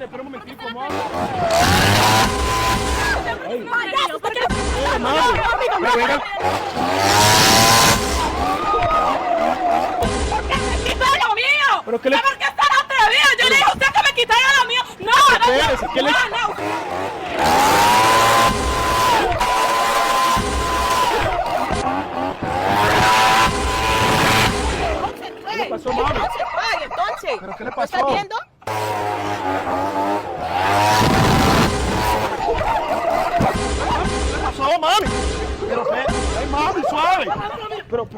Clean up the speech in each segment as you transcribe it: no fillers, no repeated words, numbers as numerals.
espera un momentico, mami. ¿Pero qué le... ¿Por qué están atrevidos? Yo le dije a usted que me quitara lo mío. No, ¿Qué le... ¿Qué le pasó, mami? Entonces, ¿Pero qué le pasó? ¿Estás viendo? ¿Qué le pasó, mami? Pero, ay, mami, suave. Pero...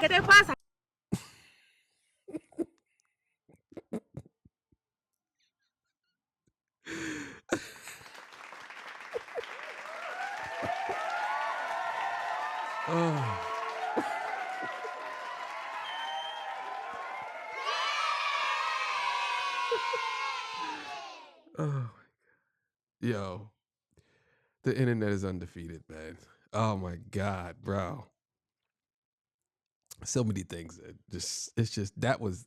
¿Qué te pasa? Oh, yo, the internet is undefeated, man. Oh my God, bro. So many things that it's just that was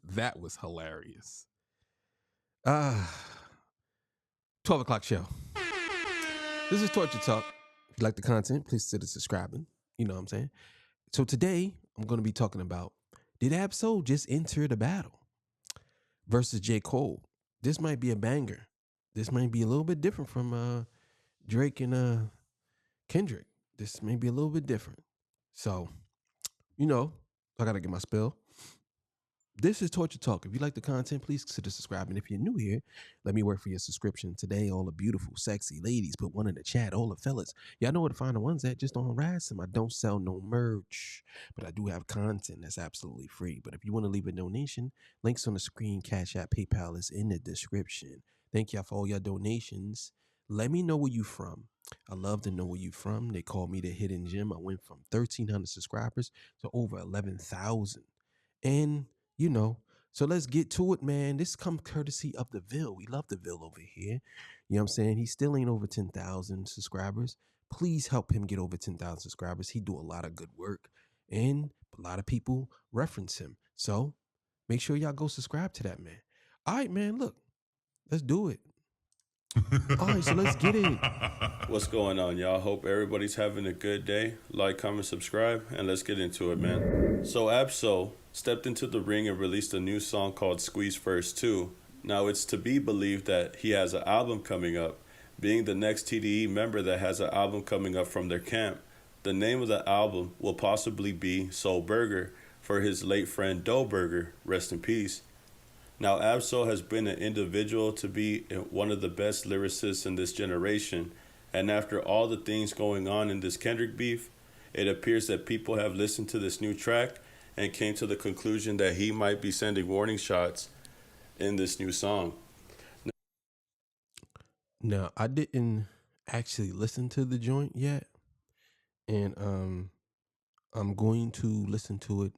hilarious. 12 o'clock show. This is Torture Talk. If you like the content, please consider subscribing. You know what I'm saying? So today I'm going to be talking about, did Ab-Soul just enter the battle versus J. Cole? This might be a banger. This might be a little bit different from Drake and Kendrick. This may be a little bit different. So, you know, I got to get my spill. This is Torture Talk. If you like the content, please consider subscribing. If you're new here, let me work for your subscription. Today, all the beautiful, sexy ladies, put one in the chat. All the fellas, y'all know where to find the ones that just don't harass them. I don't sell no merch, but I do have content that's absolutely free. But if you want to leave a donation, links on the screen, Cash App, PayPal is in the description. Thank y'all for all your donations. Let me know where you from. I love to know where you from. They call me the hidden gem. I went from 1,300 subscribers to over 11,000. And you know, so let's get to it, man. This comes courtesy of the Ville. We love the Ville over here. You know what I'm saying? He still ain't over 10,000 subscribers. Please help him get over 10,000 subscribers. He do a lot of good work, and a lot of people reference him. So make sure y'all go subscribe to that, man. All right, man, look. Let's do it. All right, so let's get it. What's going on, y'all? Hope everybody's having a good day. Like, comment, subscribe, and let's get into it, man. So Ab-Soul stepped into the ring and released a new song called Squeeze First 2. Now, it's to be believed that he has an album coming up, being the next TDE member that has an album coming up from their camp. The name of the album will possibly be Soul Burger for his late friend Doe Burger, rest in peace. Now, Ab-Soul has been an individual to be one of the best lyricists in this generation, and after all the things going on in this Kendrick beef, it appears that people have listened to this new track and came to the conclusion that he might be sending warning shots in this new song. Now, I didn't actually listen to the joint yet, and I'm going to listen to it,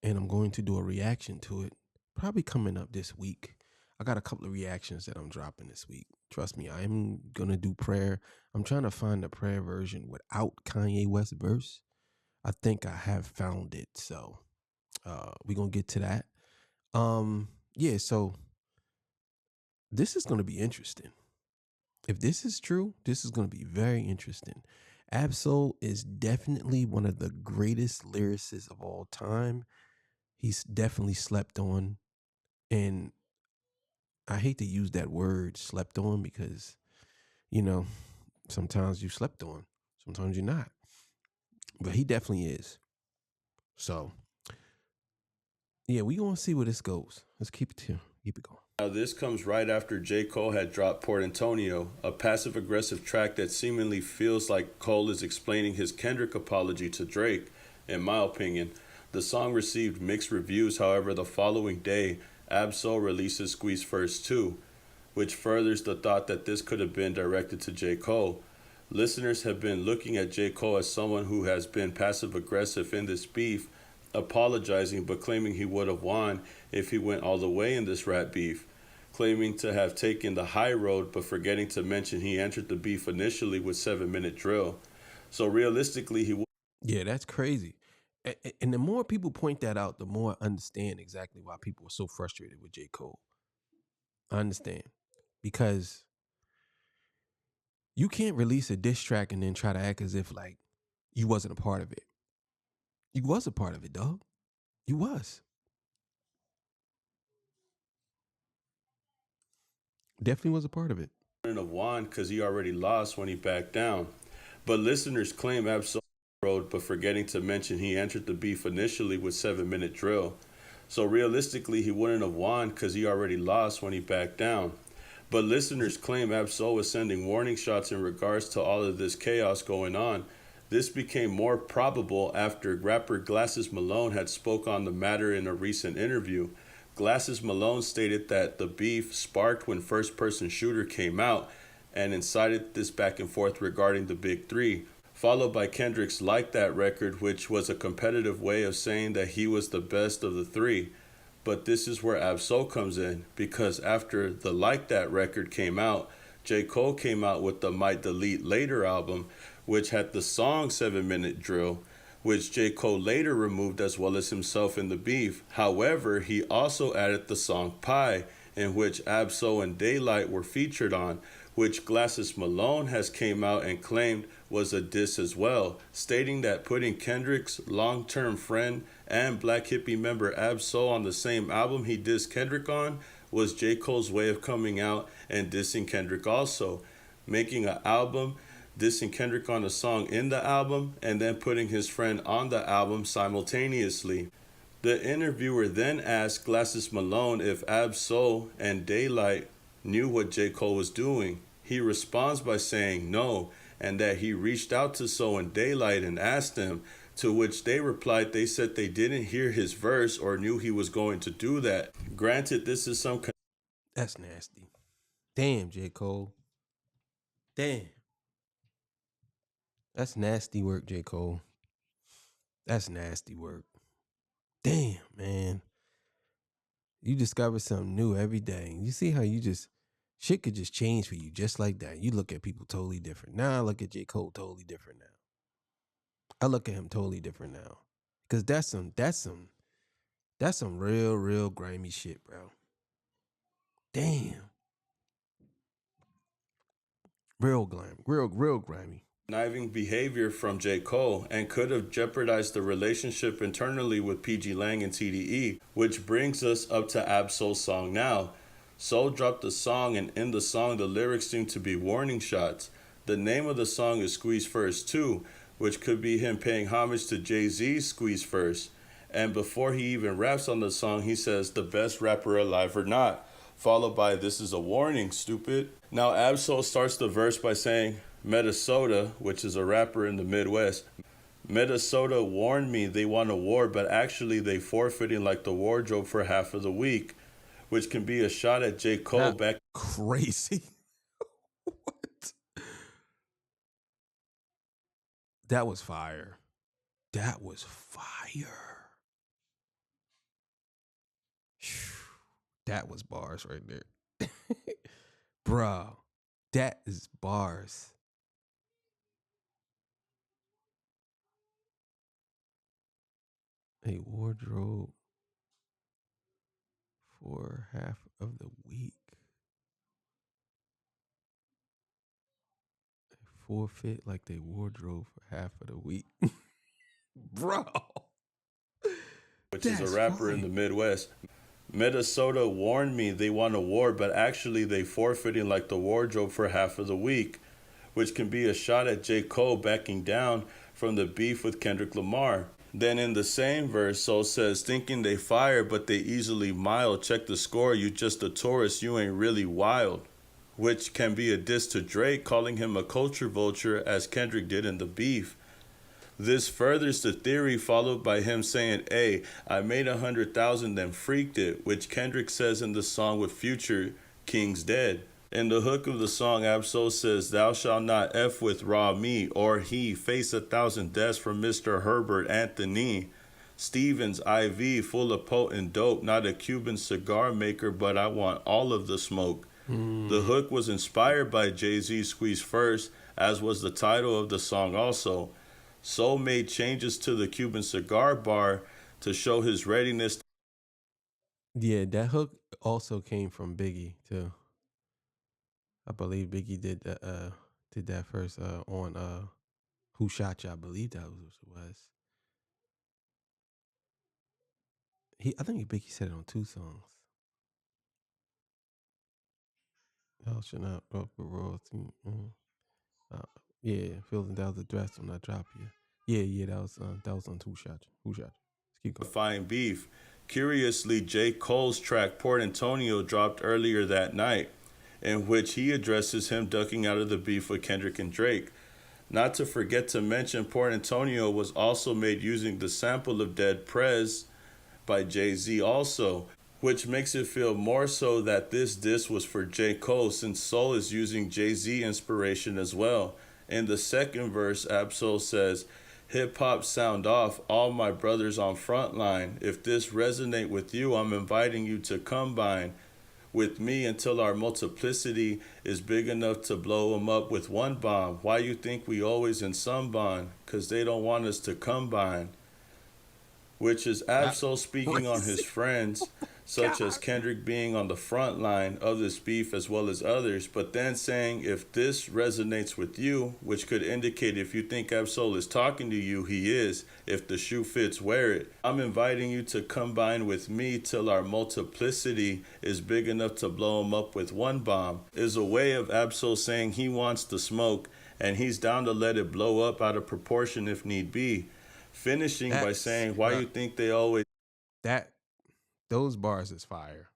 and I'm going to do a reaction to it, probably coming up this week. I got a couple of reactions that I'm dropping this week. Trust me, I'm going to do prayer. I'm trying to find the prayer version without Kanye West verse. I think I have found it, so we're going to get to that. Yeah, so this is going to be interesting. If this is true, this is going to be very interesting. Ab-Soul is definitely one of the greatest lyricists of all time. He's definitely slept on. And I hate to use that word slept on because, you know, sometimes you slept on, sometimes you're not. But he definitely is. So, yeah, we going to see where this goes. Let's keep it going. Now, this comes right after J. Cole had dropped Port Antonio, a passive-aggressive track that seemingly feels like Cole is explaining his Kendrick apology to Drake. In my opinion, the song received mixed reviews. However, the following day, Ab-Soul releases Squeeze First 2, which furthers the thought that this could have been directed to J. Cole. Listeners have been looking at J. Cole as someone who has been passive-aggressive in this beef apologizing but claiming he would have won if he went all the way in this rap beef, claiming to have taken the high road but forgetting to mention he entered the beef initially with 7-minute drill. So realistically, he would. Yeah, that's crazy. And the more people point that out, the more I understand exactly why people are so frustrated with J. Cole. I understand. Because you can't release a diss track and then try to act as if like you wasn't a part of it. You was a part of it, dog. You was. Definitely was a part of it. Have won because he already lost when he backed down. But listeners claim Absol road, but forgetting to mention he entered the beef initially with 7-minute drill. So realistically, he wouldn't have won because he already lost when he backed down. But listeners claim Absol was sending warning shots in regards to all of this chaos going on. This became more probable after rapper Glasses Malone had spoke on the matter in a recent interview. Glasses Malone stated that the beef sparked when First Person Shooter came out and incited this back and forth regarding the Big Three, followed by Kendrick's Like That record, which was a competitive way of saying that he was the best of the three. But this is where Absol comes in, because after the Like That record came out, J. Cole came out with the Might Delete Later album, which had the song 7-minute drill, which J. Cole later removed as well as himself in the beef. However, he also added the song Pie, in which Absol and Daylight were featured on, which Glasses Malone has came out and claimed was a diss as well, stating that putting Kendrick's long-term friend and Black Hippie member Absol on the same album he dissed Kendrick on was J. Cole's way of coming out and dissing Kendrick also, making an album, dissing Kendrick on a song in the album, and then putting his friend on the album simultaneously. The interviewer then asked Glasses Malone if Absol and Daylight knew what J. Cole was doing. He responds by saying no, and that he reached out to So and Daylight and asked them, to which they replied they said they didn't hear his verse or knew he was going to do that. Granted, this is some... That's nasty. Damn, J. Cole. Damn. That's nasty work, J. Cole. That's nasty work. Damn, man. You discover something new every day. You see how shit could just change for you just like that. You look at people totally different. Now I look at J. Cole totally different now. I look at him totally different now. Because that's some real grimy shit, bro. Damn. Real grimy. Conniving behavior from J. Cole and could have jeopardized the relationship internally with PG Lang and TDE, which brings us up to Absol's song now. Soul dropped the song, and in the song the lyrics seem to be warning shots. The name of the song is Squeeze First 2, which could be him paying homage to Jay-Z's Squeeze First. And before he even raps on the song, he says, the best rapper alive or not, followed by, this is a warning, stupid. Now Absol starts the verse by saying, Minnesota, which is a rapper in the Midwest. Minnesota warned me they want a war, but actually they forfeiting like the wardrobe for half of the week, which can be a shot at J. Cole back. Crazy. What? That was fire. That was fire. That was bars right there. Bro, that is bars. A wardrobe for half of the week. Forfeit like they wardrobe for half of the week. Bro. Which is a rapper in the Midwest. Minnesota warned me they want a war, but actually they forfeiting like the wardrobe for half of the week, which can be a shot at J. Cole backing down from the beef with Kendrick Lamar. Then in the same verse, Soul says, thinking they fire, but they easily mild. Check the score, you just a tourist, you ain't really wild. Which can be a diss to Drake, calling him a culture vulture as Kendrick did in the beef. This furthers the theory, followed by him saying, hey, I made 100,000 then freaked it, which Kendrick says in the song with Future, King's Dead. In the hook of the song, Absol says, thou shalt not F with raw me, or he face 1,000 deaths from Mr. Herbert Anthony. Stevens IV, full of potent dope, not a Cuban cigar maker, but I want all of the smoke. The hook was inspired by Jay-Z's Squeeze First, as was the title of the song also. Soul made changes to the Cuban cigar bar to show his readiness. Yeah, that hook also came from Biggie too. I believe Biggie did that first on Who Shot Ya? I believe that was what it was. I think Biggie said it on 2 songs. Hell should not up with royalty. Yeah, feeling that was the dress when I drop you. Yeah, that was on Who Shot Ya? Who Shot Ya? Let's keep going. Fine beef. Curiously, J. Cole's track Port Antonio dropped earlier that night, in which he addresses him ducking out of the beef with Kendrick and Drake. Not to forget to mention, Port Antonio was also made using the sample of Dead Prez by Jay-Z also, which makes it feel more so that this diss was for J. Cole, since Soul is using Jay-Z inspiration as well. In the second verse, Absol says, hip-hop sound off, all my brothers on frontline. If this resonate with you, I'm inviting you to combine with me until our multiplicity is big enough to blow them up with one bomb. Why you think we always in some bond? Cause they don't want us to combine. Which is Absol speaking on his friends, such as Kendrick being on the front line of this beef as well as others, but then saying if this resonates with you, which could indicate if you think Absol is talking to you, he is. If the shoe fits, wear it. I'm inviting you to combine with me till our multiplicity is big enough to blow him up with one bomb, is a way of Absol saying he wants the smoke and he's down to let it blow up out of proportion if need be. Finishing by saying, why you think they always... Those bars is fire.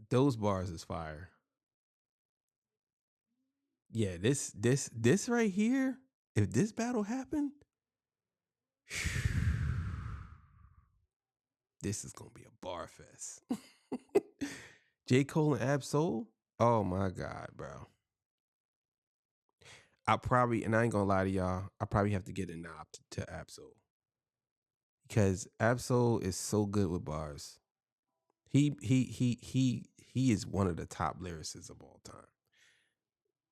Those bars is fire. Yeah, this right here, if this battle happened, this is gonna be a bar fest. J. Cole and Ab-Soul? Oh my God, bro. And I ain't gonna lie to y'all, I probably have to get a knob to Ab-Soul. Because Ab-Soul is so good with bars. He is one of the top lyricists of all time.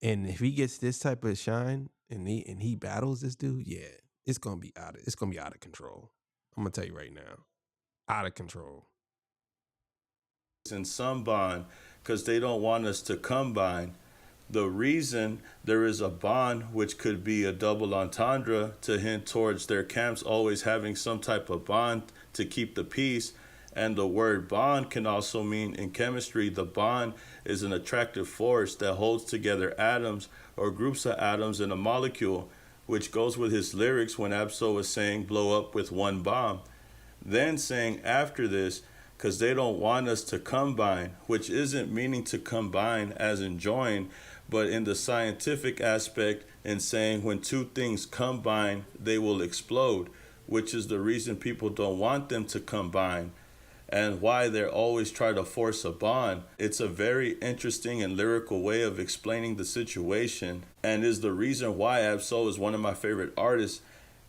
And if he gets this type of shine and he battles this dude, yeah, it's gonna be out of control. I'm gonna tell you right now. Out of control. in some bond, because they don't want us to combine. The reason there is a bond, which could be a double entendre to hint towards their camps always having some type of bond to keep the peace. And the word bond can also mean in chemistry, the bond is an attractive force that holds together atoms or groups of atoms in a molecule, which goes with his lyrics when Absol was saying blow up with one bomb. Then saying after this, because they don't want us to combine, which isn't meaning to combine as in join, but in the scientific aspect in saying when two things combine, they will explode, which is the reason people don't want them to combine and why they're always trying to force a bond. It's a very interesting and lyrical way of explaining the situation and is the reason why Absol is one of my favorite artists.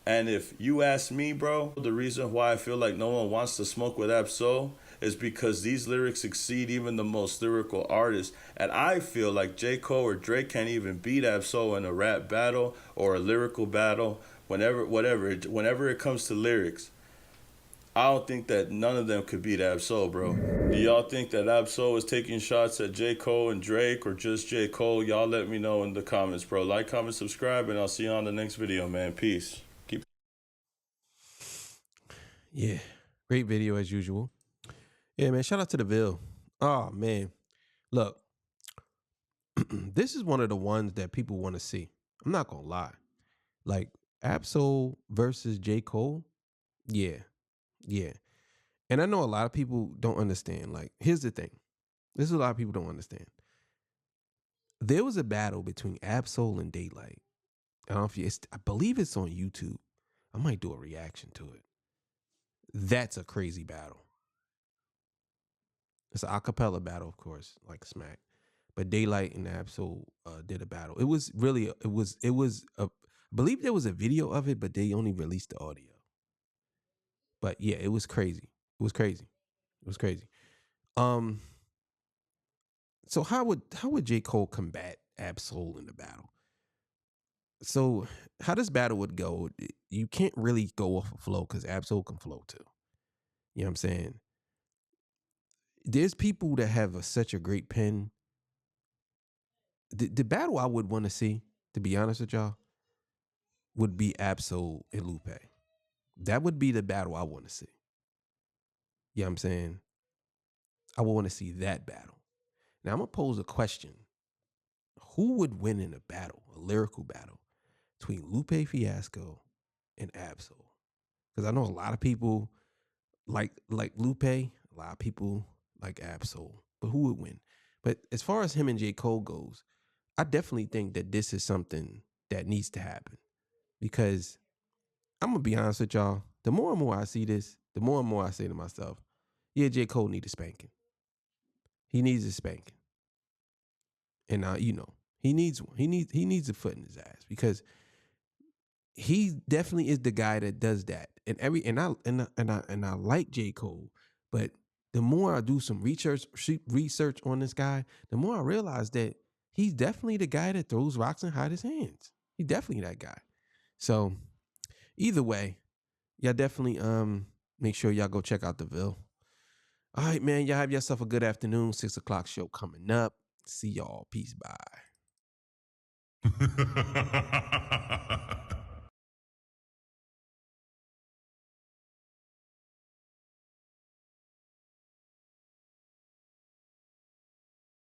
And if you ask me, bro, the reason why I feel like no one wants to smoke with Absol is because these lyrics exceed even the most lyrical artists. And I feel like J. Cole or Drake can't even beat Absol in a rap battle or a lyrical battle, whenever it comes to lyrics. I don't think that none of them could beat Absol, bro. Do y'all think that Absol is taking shots at J. Cole and Drake or just J. Cole? Y'all let me know in the comments, bro. Like, comment, subscribe, and I'll see you on the next video, man. Peace. Yeah, great video as usual. Yeah, man, shout out to the Ville. Oh, man. Look, this is one of the ones that people want to see. I'm not going to lie. Like, Absol versus J. Cole, yeah. And I know a lot of people don't understand. Like, here's the thing. This is a lot of people don't understand. There was a battle between Absol and Daylight. I don't know if I believe it's on YouTube. I might do a reaction to it. That's a crazy battle. It's an acapella battle, of course, like Smack. But Daylight and Absol did a battle. It was really, I believe there was a video of it, but they only released the audio. But yeah, it was crazy. It was crazy. It was crazy. Um, so how would J. Cole combat Absol in the battle? So how this battle would go, you can't really go off a flow because Absol can flow too. You know what I'm saying? There's people that have such a great pen. The battle I would want to see, to be honest with y'all, would be Absol and Lupe. That would be the battle I want to see. You know what I'm saying? I would want to see that battle. Now I'm gonna pose a question. Who would win in a battle, a lyrical battle, between Lupe Fiasco and Absol? Because I know a lot of people like Lupe, a lot of people like Absol, but who would win? But as far as him and J. Cole goes, I definitely think that this is something that needs to happen. Because I'm gonna be honest with y'all, the more and more I see this, the more and more I say to myself, yeah, J. Cole needs a spanking. He needs a spanking. And he needs one. He needs a foot in his ass because he definitely is the guy that does that. And I like J. Cole, but the more I do some research on this guy, the more I realize that he's definitely the guy that throws rocks and hides his hands. He's definitely that guy. So either way, y'all definitely make sure y'all go check out the Ville. All right, man. Y'all have yourself a good afternoon. 6 o'clock show coming up. See y'all. Peace. Bye.